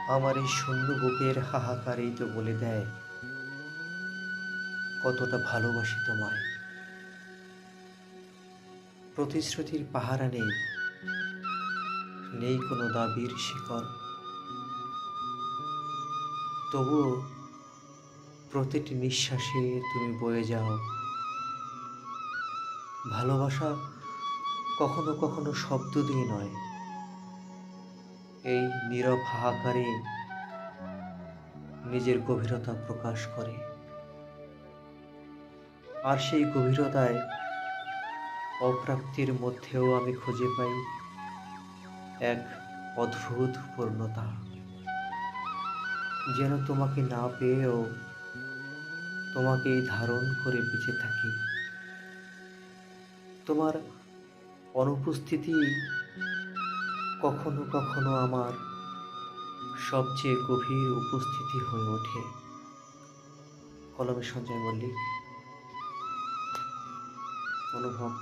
আমার এই শূন্য বুকের হাহাকারেই তো বলে দেয় কতটা ভালোবাসি তোমায়। প্রতিশ্রুতির পাহারা নেই, নেই কোনো দাবির শিকল। তবুও প্রতিটি নিঃশ্বাসে তুমি বয়ে যাও। ভালোবাসা কখনো কখনো শব্দ দিয়ে নয়, এই নীরব হাহাকারে নিজের গভীরতা প্রকাশ করে। আর সেই গভীরতায় অপ্রাপ্তির মধ্যেও আমি খুঁজে পাই এক অদ্ভুত পূর্ণতা, যেন তোমাকে না পেয়েও তোমাকেই ধারণ করে বেঁচে থাকি। তোমার অনুপস্থিতি কখনো কখনো আমার সবচেয়ে গভীর উপস্থিতি হয়ে ওঠে। কলমে সঞ্জয় মল্লিক। অনুভব।